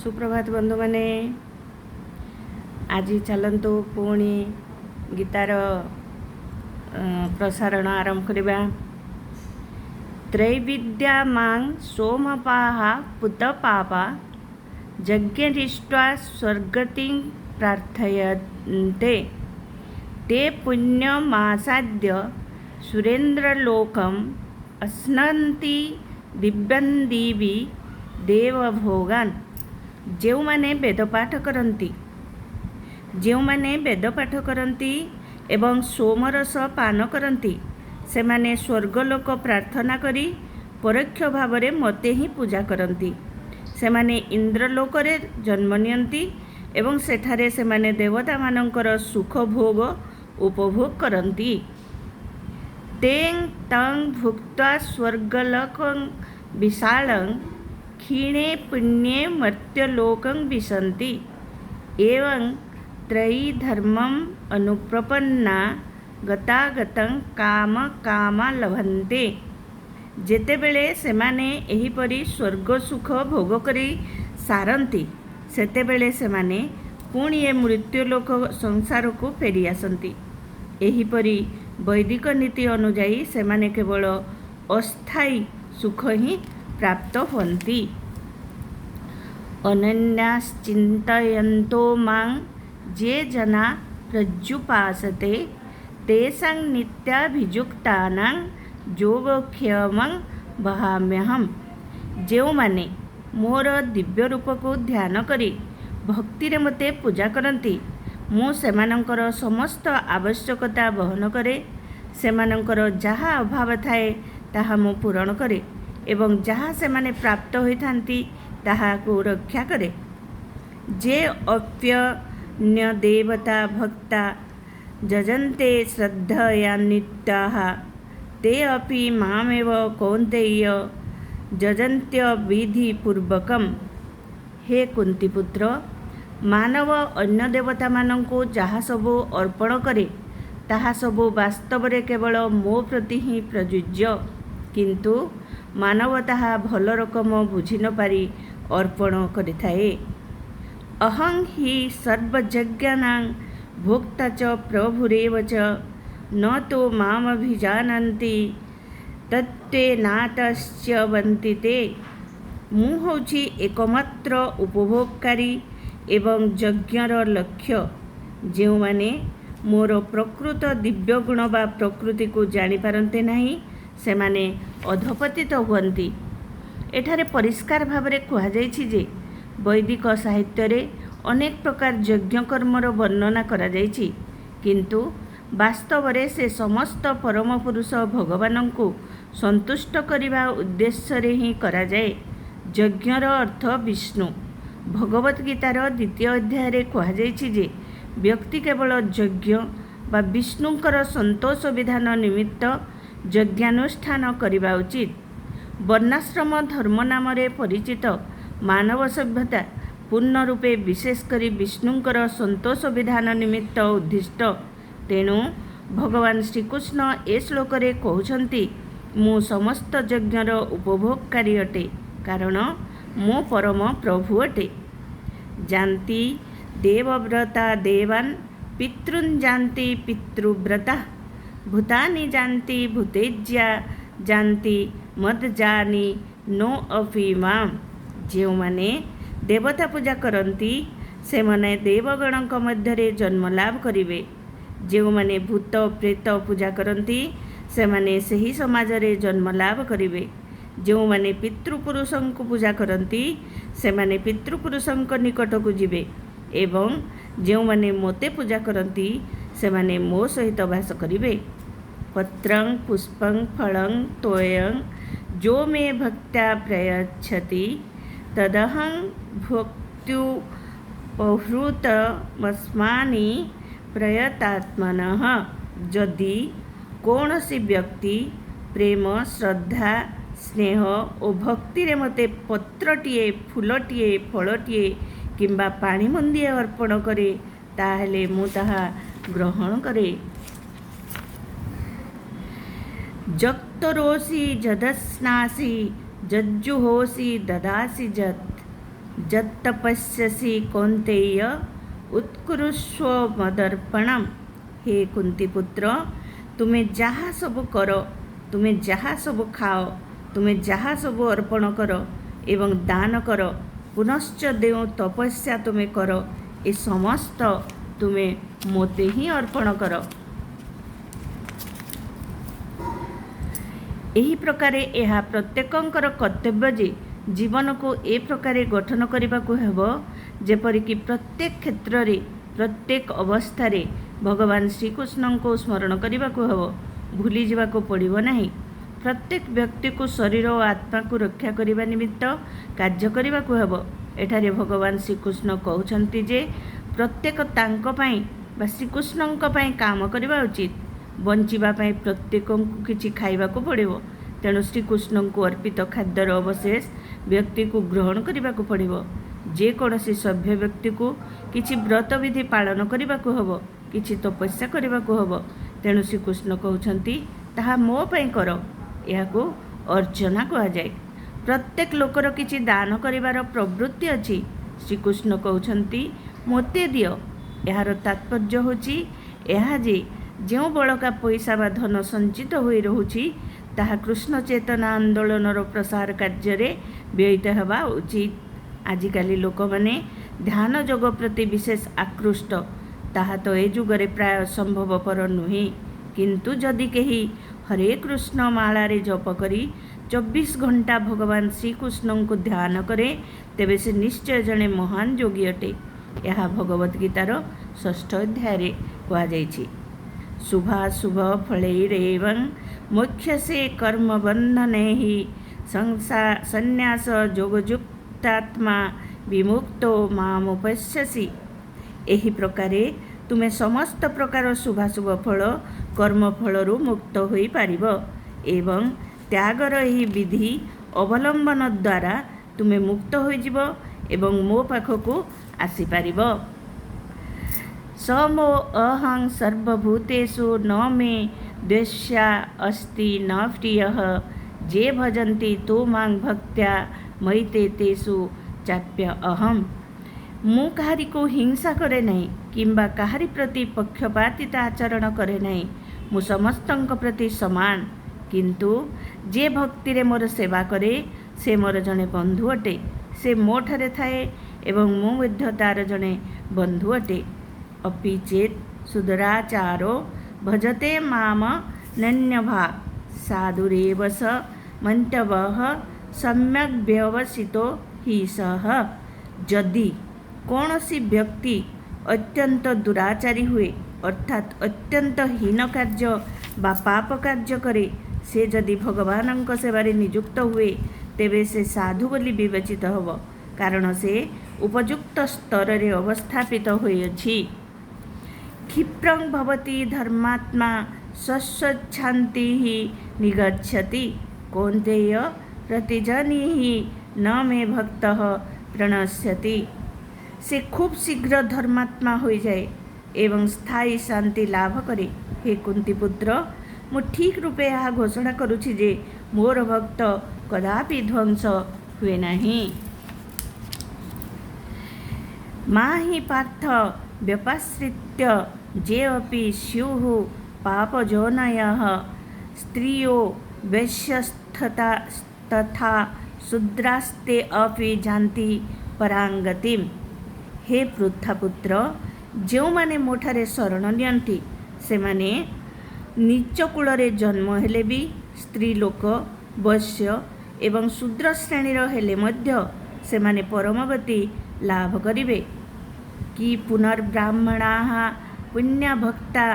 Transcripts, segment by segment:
सुप्रभात बंधु मैंने आज चलतु पुणी गीतार प्रसारण आरंभ करवा। त्रैविद्या मां सोमपाः पुतपापा यज्ञदृष्ट्वा स्वर्गतिं प्रार्थयन्ते ते पुण्यमासाद्य सुरेन्द्रलोकम् अश्नन्ति दिव्यन्दिवि देवभोगान्। जो माने वेदपाठ करती वेदपाठ करती एवं सोमरस पान करती से माने स्वर्गलोक प्रार्थना करी परोक्ष भाव में मते ही पूजा करती। से माने इंद्रलोक रे जन्म नियंती एवं सेठारे से माने देवता मानकर सुख भोग उपभोग करती। तें तं भुक्त्वा स्वर्गलोकं विशालं क्षीणे पुण्ये मर्त्यलोकं विशन्ति। एवं त्रयी धर्मम् अनुप्रपन्ना गतागतं काम कामा लभन्ते। जेतेबेले सेमाने एहिपरि स्वर्ग सुख भोग करी सारंती सेतेबेले सेमाने पुणी ए मृत्युलोक संसार को फेरी आसंती। एहिपरि वैदिक नीति अनुजाई सेमाने केवल अस्थायी सुख ही प्राप्त होती। अनन्याश्चिन्तयन्तो मां ये जना प्रज्जुपासते तेषां नित्याभियुक्तानां योगक्षेमं वहाम्यहम्। जो माने मोर दिव्य रूप को ध्यान करी भक्ति रे मते पूजा करती मु सेमानंकर समस्त आवश्यकता बहन करे। सेमानंकर जहाँ अभाव थाए ताहा मु पूरण करे एवं जहाँ से माने प्राप्त होइथांती ताहा को रक्षा करे। जे अप्यन्य देवता भक्ता जजन्ते श्रद्धया नित्याः ते अपि मामेव कौन्तेय जजन्त्य विधि पूर्वकम्। हे कुंती पुत्र, मानव अन्य देवता मानंको जहाँ सबु अर्पण करे ताहा सबु वास्तव रे केवल मो प्रति ही प्रयुज्य, किंतु मानव ताहा भल रकम बुझी न पारी अर्पण करिथाए। अहं हि सर्वयज्ञानां भोक्ता च प्रभुरेव च न तो मामभिजानन्ति तत्त्वेनातश्च्यवन्ति ते। मु होछि एकमात्र उपभोगकारी एवं यज्ञर लक्ष्य। जो माने मोर प्रकृत दिव्य गुण बा प्रकृति को जानी पारन्ते नहीं से माने अधपतित हुअन्ति। एठारे परिष्कार भाव में कहुଯାଇଛି जे वैदिक साहित्य रे अनेक प्रकार यज्ञ कर्मर वर्णना करा जाइछि, किंतु वास्तव रे से समस्त परम पुरुष भगवान को संतुष्ट करने उद्देश्य रे ही करा जाए। यज्ञर अर्थ विष्णु। भगवत गीतार द्वितीय अध्याय रे कहुଯାଇଛି जे व्यक्ति केवल यज्ञ बा विष्णुंकर संतोष विधान निमित्त यज्ञानुष्ठान करिबा उचित। वर्णाश्रम धर्म नाम रे परिचित मानव सभ्यता पूर्ण रूपे विशेषकर विष्णुंकर संतोष विधान निमित्त उद्दिष्ट। तेणु भगवान श्रीकृष्ण ए श्लोक रे कहउछन्ति मु समस्त यज्ञर उपभोगकारी अटे, कारण मो परम प्रभु अटे। जानती देवव्रता देवान् पितॄन् जानती पितृव्रता भूतानि जानती भूतेज्या जानती मद जानी नो अपि मां। जो माने देवता पूजा करती से माने देवगणक मध्य जन्म लाभ करिवे। जो माने भूत प्रेत पूजा करती से माने सही समाज रे जन्म लाभ करिवे। जो माने पितृपुरुषों को पूजा करती से माने पितृपुरुषों निकट को जिवे एवं जो माने मोते पूजा करती से माने मो सहित वास करिवे। पत्रं पुष्पं फलं तोयं जो मे भक्त्या प्रयच्छति तदहं भोक्तुपहृतमस्मानि प्रयतात्मनः। जदि कौनसी व्यक्ति प्रेम श्रद्धा स्नेह और भक्ति रे मते पत्रटिए फूलटिए फलटिए किंबा पानी मंदिए अर्पण करे ताहले मु ताहा ग्रहण करे। जक्तरोषि जदस्नासि जज्जुहोषि ददासि जत् यत्तपस्यसि कौन्तेय उत्कुरुष्व मदर्पणम। हे कुंती पुत्र, तुमे जहाँ सब कर, तुमे जहाँ सब खाओ, तुमे जहाँ सब अर्पण कर एवं दान कर, पुनश्च देव तपस्या तुमे कर, ए समस्त तुमे मोते ही अर्पण कर। एही प्रकारे यह प्रत्येकंकर कर्तव्य जे जीवन को ए प्रकारे गठन करने हेब जेपरिक प्रत्येक क्षेत्र रे प्रत्येक अवस्था भगवान श्रीकृष्ण को स्मरण करने हेब, भूली जावाक पड़िबो नाही। प्रत्येक व्यक्ति को शरीर और आत्मा को रक्षा करने निमित्त कार्य करने हेब। एठारे भगवान श्रीकृष्ण कहउछन्ति जे प्रत्येक तांक पई बा श्रीकृष्णଙ୍କ पई काम करबा उचित। बंचिबा पई प्रत्येक किछि खाइबाको पड़िबो, तेणु श्रीकृष्ण को अर्पित खाद्यर अवशेष व्यक्ति को ग्रहण करने को पड़िबो। जे कौनसी सभ्य व्यक्ति को किछि व्रत विधि पालन करने को हेब, किछि तपस्या करने को हेब, तेणु श्रीकृष्ण कहउछन्ति ताहा मो पई कर, याको अर्चना कहा जाए। प्रत्येक लोकर किछि दान करिवार प्रवृत्ति अछि। श्रीकृष्ण कहउछन्ति मोते दियो। यार तात्पर्य होछि यह जे जो बड़का पैसा बा धन संचित होई रहुछि ताहा कृष्ण चेतना आंदोलन प्रसार कार्य रे व्ययित हेबा उचित। आजिकाली लोक माने ध्यान योग प्रति विशेष आकृष्ट, ताहा तो ए जुगरे प्राय संभवपर नुहे। किंतु जदि केही हरे कृष्ण मालारे जप करी 24 घंटा भगवान श्रीकृष्ण को ध्यान करे, तेबे से निश्चय जने महान योगी अटे। यह भगवत गीतार 6 अध्याय कहा जाइछि। शुभाशुभ फलैरेवं मोक्षसे कर्म बंधने ही संन्यास योगयुक्तात्मा विमुक्तो मामुपश्यसि। एही प्रकारे तुमे समस्त प्रकार शुभाशुभ फल कर्म फलरू मुक्त होई पारिब एवं त्यागर एही विधि अवलंबन द्वारा तुमे मुक्त होइजिब एवं मो पाखकू आसी पारिब। स मो अहं सर्वभूतेषु न मे द्वेष्या अस्ति न प्रियः, जे भजन्ति तो मां भक्त्या मयि तेषु चाप्य अहम। मु काहारी को हिंसा करे नहीं किंबा काहारी प्रति पक्षपातिता आचरण करे नहीं। मु समस्तंक प्रति समान, किंतु जे भक्ति रे मोर सेवा करे से मोर जने बंधु अटे। से मो ठारे थाए एवं मो मध्य तार जने बंधु अटे। अपि चेत सुदराचारो भजते माम नन्यभा साधुरेव स मंतवः सम्यक व्यवसितो हि सह। जदि कौनसी व्यक्ति अत्यंत दुराचारी हुए अर्थात अत्यंत हीन कार्य बा पाप कार्य करे, से जदि भगवानଙ୍କ सेवारे नियुक्त हुए तेबे से साधु बोली विवेचित हब, कारण से उपयुक्त स्तर रे अवस्थापित होइछि। क्षिप्रं भवति धर्मात्मा स्वच्छांति ही निगच्छति, कौन्तेय प्रतिजनिः न मे भक्तः प्रणश्यति। से खूब शीघ्र धर्मात्मा हो जाए एवं स्थायी शांति लाभ करे। हे कुंती पुत्र, मु ठीक रूपे यह घोषणा करुछि जे मोर भक्त कदापि ध्वंस हुए नहीं। माहि पार्थ व्यपाश्रित्य जे अपि स्युः पापजोनयः, स्त्रियो वैश्यस्तथा तथा शूद्रास्ते अपि जानति परांगतिम। हे पृथापुत्र, जो माने मोठारे शरण नियंती से माने नीच कूलरे जन्म हेले भी स्त्री लोक वैश्य एवं शूद्र श्रेणीर हेले मध्य से माने परमगति लाभ करिवे। कि पुनर्ब्राह्मणाः पुण्यभक्ता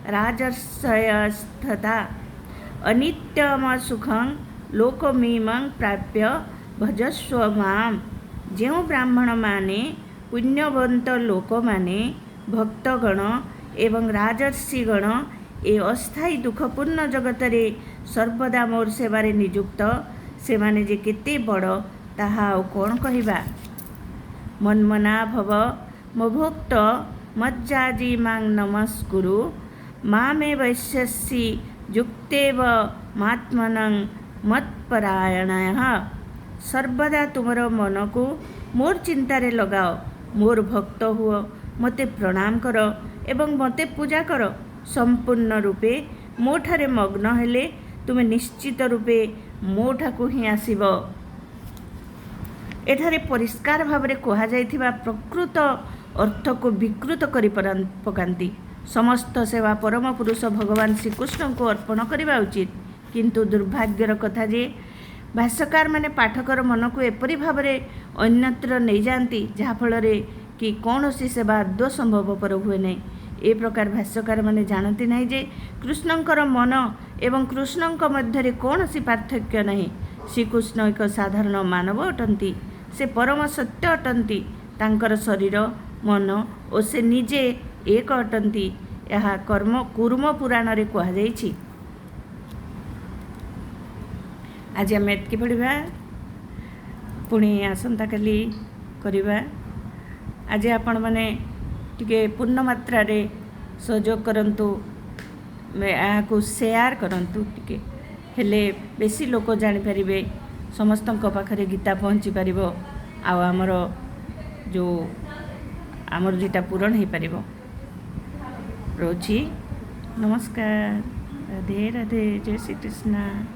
राजर्षयस्तथा अनित्यमसुखं लोकमीमं प्राप्य भजस्व माम। जो ब्राह्मण माने पुण्यवंत लोक माने भक्तगण एवं राजर्षिगण ए अस्थायी दुखपूर्ण जगतरे सर्वदा मोर सेवारे नियुक्त से माने जे केते बड़ ताहा कौन कहिबा। मन्मना भव मभुक्त मज्जाजी मां नमस्कुरु, मामे वैश्यसि युक्तेव मात्मनं मत्परायणः। सर्वदा तुमर मन को मोर चिंतारे लगाओ, मोर भक्त हुओ, मते प्रणाम कर एवं मते पूजा कर। संपूर्ण रूपे मोठारे मग्न हेले तुमे निश्चित रूपे मोठाकु ही आसीब। एठारे परिष्कार भावरे कहा जाइथिबा प्रकृत अर्थ को विकृत करि पकांती। समस्त सेवा परम पुरुष भगवान श्रीकृष्ण को अर्पण करने उचित, किंतु दुर्भाग्यर कथा जे भाष्यकार माने पाठकर मन को एपरी भाव अन्यत्र नहीं जाती जहाँफल कि कौन सी सेवा आदौ संभवपर हुए नहीं। ए प्रकार भाष्यकार माने जानती नहीं जे कृष्णंकर मन एवं कृष्णंक मध्य कौन सी पार्थक्य नहीं। श्रीकृष्ण एक साधारण मानव अटंती, से परम सत्य अटंती, तांकर शरीर मन और से निजे एक अटंती। यह कर्म कूर्म पुराण रे कहा जाइछि। आज आम एतकी पढ़ा, पुणी आसंता काली करवा। आज आपण मैंने टिके पूर्ण मात्रा रे सहयोग करंतु, को शेयर करंतु टिके, हेले बेसी लोक जानि परिबे, समस्तଙ୍କ पाखरे गीता पहुँची पारिबो, आ हमर जो आमर जेटा पूरण हो पारिबो। रोची नमस्कार, राधे राधे, जय श्री कृष्ण।